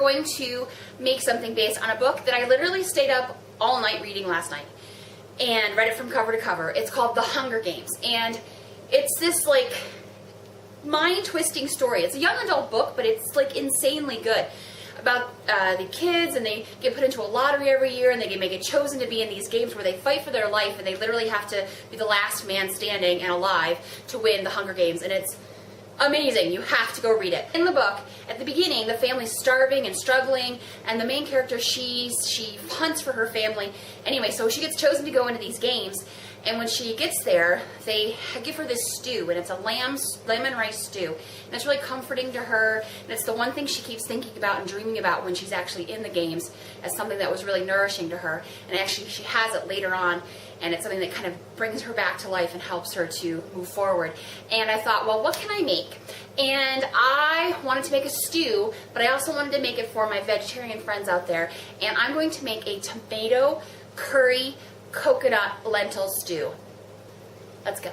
going to make something based on a book that I literally stayed up all night reading last night and read it from cover to cover. It's called The Hunger Games, and it's this like mind-twisting story. It's a young adult book, but it's like insanely good about the kids, and they get put into a lottery every year, and they get chosen to be in these games where they fight for their life, and they literally have to be the last man standing and alive to win the Hunger Games, and it's amazing. You have to go read it. In the book, at the beginning, the family's starving and struggling, and the main character, she hunts for her family. Anyway, so she gets chosen to go into these games, and when she gets there, they give her this stew, and it's a lamb and rice stew. And it's really comforting to her, and it's the one thing she keeps thinking about and dreaming about when she's actually in the games as something that was really nourishing to her. And actually, she has it later on, and it's something that kind of brings her back to life and helps her to move forward. And I thought, well, what can I make? And I wanted to make a stew, but I also wanted to make it for my vegetarian friends out there. And I'm going to make a tomato curry coconut lentil stew. Let's go.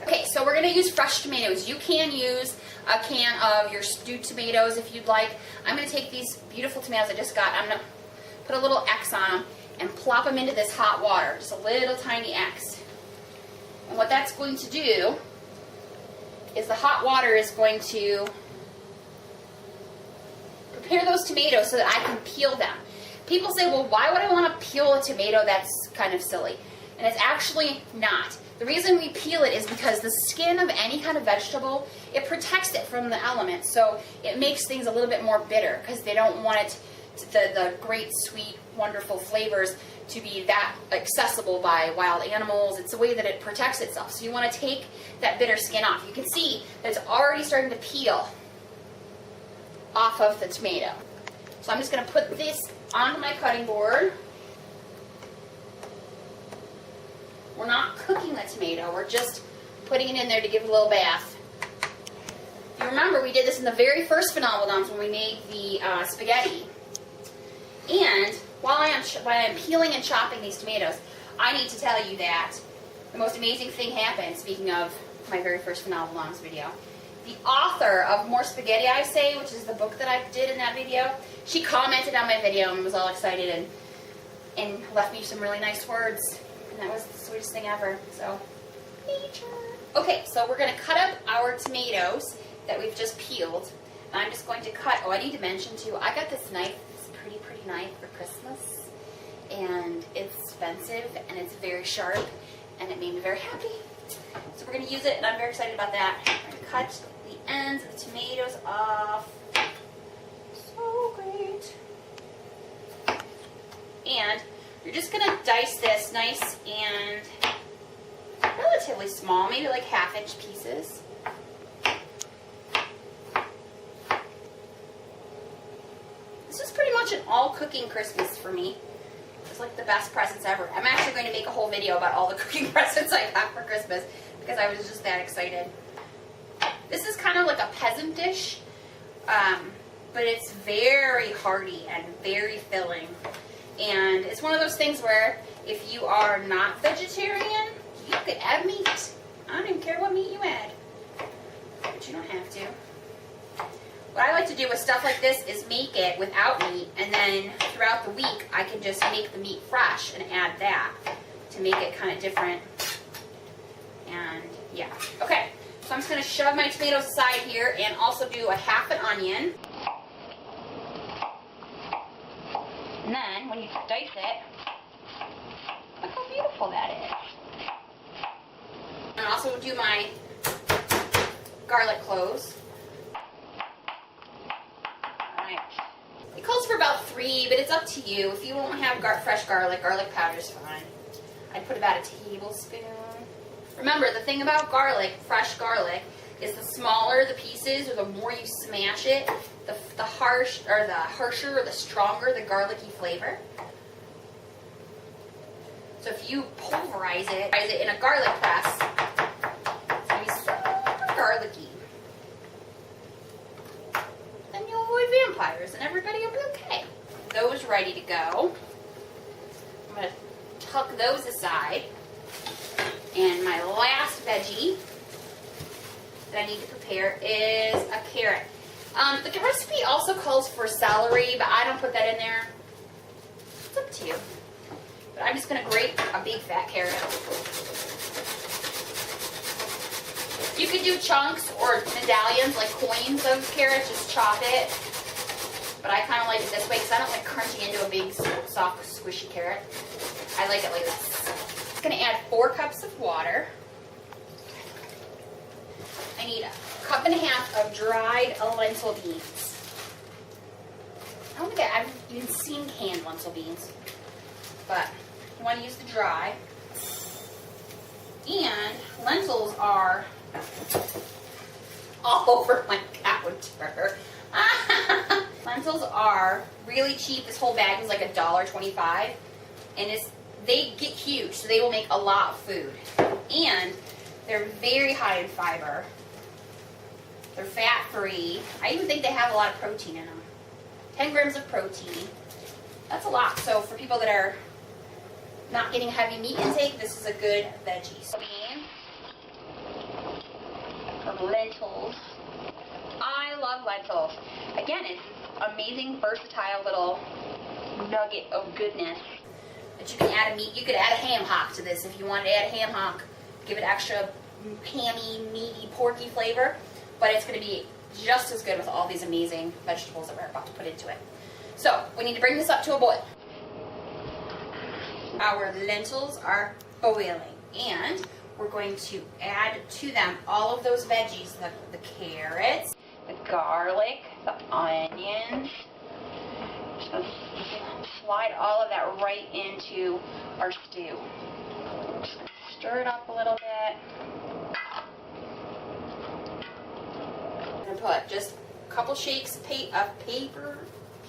Okay, so we're going to use fresh tomatoes. You can use a can of your stewed tomatoes if you'd like. I'm going to take these beautiful tomatoes I just got. I'm going to put a little X on them and plop them into this hot water. Just a little tiny X. And what that's going to do is the hot water is going to prepare those tomatoes so that I can peel them. People say, well, why would I want to peel a tomato? That's kind of silly. And it's actually not. The reason we peel it is because the skin of any kind of vegetable, it protects it from the elements. So it makes things a little bit more bitter because they don't want it the great, sweet, wonderful flavors to be that accessible by wild animals. It's the way that it protects itself. So you want to take that bitter skin off. You can see that it's already starting to peel off of the tomato. So I'm just going to put this onto my cutting board. We're not cooking the tomato, we're just putting it in there to give it a little bath. If you remember, we did this in the very first Phenovelnoms when we made the spaghetti. And while I am peeling and chopping these tomatoes, I need to tell you that the most amazing thing happened, speaking of my very first Phenovelnoms video. The author of More Spaghetti I Say, which is the book that I did in that video, she commented on my video and was all excited and left me some really nice words. And that was the sweetest thing ever. So, nature. Okay, so we're going to cut up our tomatoes that we've just peeled. I'm just going to cut, I need to mention too, I got this knife, this pretty knife for Christmas. And it's expensive and it's very sharp and it made me very happy. So we're going to use it and I'm very excited about that. I'm going to cut the ends of the tomatoes off. So great. And you're just going to dice this nice and relatively small, maybe like 1/2-inch pieces. This is pretty much an all-cooking Christmas for me. It's like the best presents ever. I'm actually going to make a whole video about all the cooking presents I got for Christmas because I was just that excited. This is kind of like a peasant dish, but it's very hearty and very filling. And it's one of those things where if you are not vegetarian, you could add meat. I don't even care what meat you add, but you don't have to. What I like to do with stuff like this is make it without meat, and then throughout the week I can just make the meat fresh and add that to make it kind of different. And yeah, okay. So I'm just going to shove my tomatoes aside here and also do a 1/2 an onion. And then when you dice it, look how beautiful that is. And I'll also do my garlic cloves. Alright. It calls for about 3, but it's up to you. If you won't have fresh garlic powder is fine. I'd put about a tablespoon. Remember, the thing about garlic, fresh garlic, is the smaller the pieces or the more you smash it, the harsher or the stronger the garlicky flavor. So if you pulverize it in a garlic press, it's going to be super garlicky. Then you'll avoid vampires and everybody will be okay. Those ready to go. I'm going to tuck those aside. And my last veggie that I need to prepare is a carrot. The recipe also calls for celery, but I don't put that in there. It's up to you. But I'm just going to grate a big fat carrot. You could do chunks or medallions, like coins of carrots, just chop it. But I kind of like it this way because I don't like crunching into a big, soft, squishy carrot. I like it like this. I'm going to add 4 cups of water. I need 1.5 cups of dried lentil beans. I don't think I've even seen canned lentil beans, but you want to use the dry. And lentils are all over my counter. Lentils are really cheap. This whole bag was like $1.25, and they get huge, so they will make a lot of food. And they're very high in fiber. They're fat-free. I even think they have a lot of protein in them. 10 grams of protein. That's a lot. So for people that are not getting heavy meat intake, this is a good veggie. So lentils. I love lentils. Again, it's amazing, versatile little nugget of goodness. But you can add a meat. You could add a ham hock to this if you wanted to add a ham hock. Give it extra hammy, meaty, porky flavor. But it's going to be just as good with all these amazing vegetables that we're about to put into it. So we need to bring this up to a boil. Our lentils are boiling, and we're going to add to them all of those veggies, the carrots, the garlic, the onions. Just going to slide all of that right into our stew. Just going to stir it up a little bit. I'm going to put just a couple shakes of paper.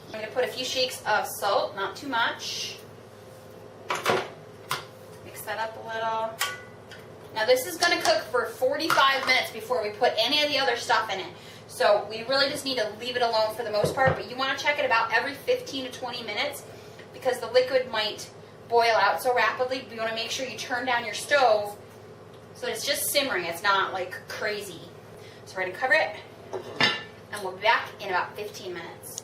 I'm going to put a few shakes of salt, not too much. Mix that up a little. Now this is going to cook for 45 minutes before we put any of the other stuff in it. So we really just need to leave it alone for the most part, but you want to check it about every 15 to 20 minutes because the liquid might boil out so rapidly. You want to make sure you turn down your stove so that it's just simmering. It's not like crazy. So we're going to cover it, and we'll be back in about 15 minutes.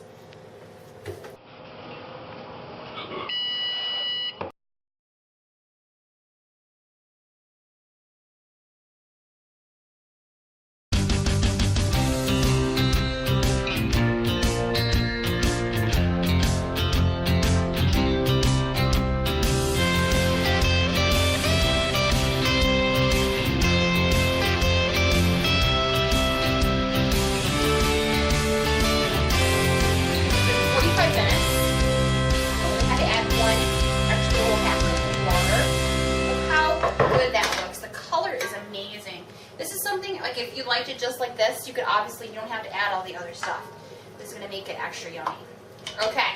Like if you liked it just like this, you could obviously, you don't have to add all the other stuff. This is going to make it extra yummy. Okay.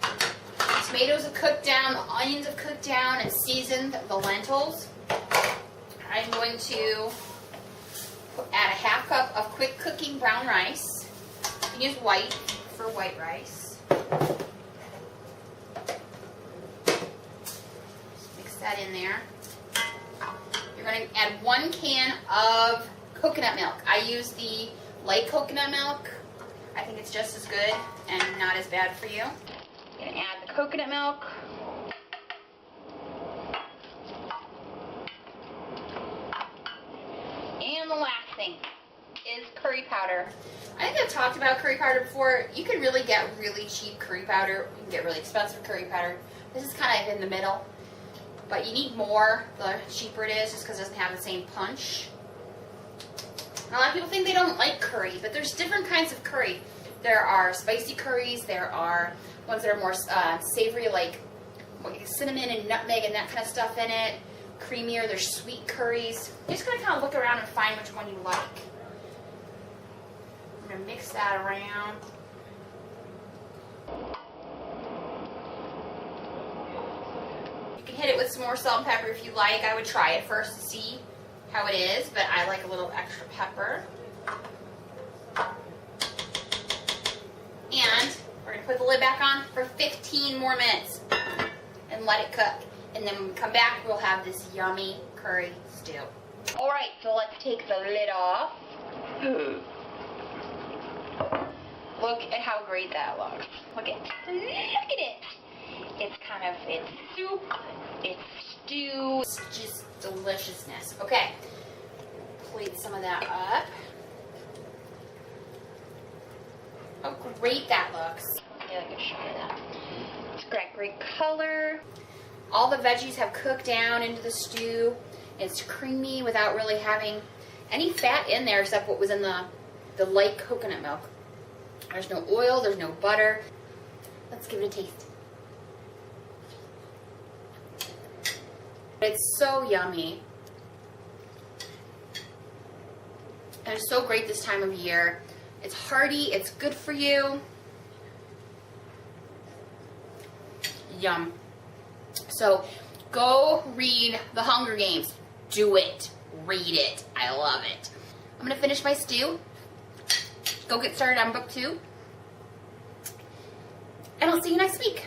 The tomatoes have cooked down, the onions have cooked down and seasoned the lentils. I'm going to add a 1/2 cup of quick cooking brown rice. You can use white for white rice. Just mix that in there. You're going to add 1 can of coconut milk. I use the light coconut milk. I think it's just as good and not as bad for you. I'm going to add the coconut milk. And the last thing is curry powder. I think I've talked about curry powder before. You can really get really cheap curry powder. You can get really expensive curry powder. This is kind of in the middle. But you need more the cheaper it is just because it doesn't have the same punch. And a lot of people think they don't like curry, but there's different kinds of curry. There are spicy curries. There are ones that are more savory, like cinnamon and nutmeg and that kind of stuff in it. Creamier, there's sweet curries. You're just going to kind of look around and find which one you like. I'm going to mix that around. You can hit it with some more salt and pepper if you like. I would try it first to see how it is, but I like a little extra pepper. And we're going to put the lid back on for 15 more minutes and let it cook. And then when we come back, we'll have this yummy curry stew. Alright, so let's take the lid off. look at how great that looks. Look at it. It's soup, it's stew. It's just deliciousness. Okay, plate some of that up. How great that looks. Yeah, I can show you that. It's got great color. All the veggies have cooked down into the stew. It's creamy without really having any fat in there except what was in the light coconut milk. There's no oil, there's no butter. Let's give it a taste. It's so yummy. And it's so great this time of year. It's hearty, it's good for you. Yum. So go read The Hunger Games. Do it. Read it. I love it. I'm going to finish my stew. Go get started on book 2. And I'll see you next week.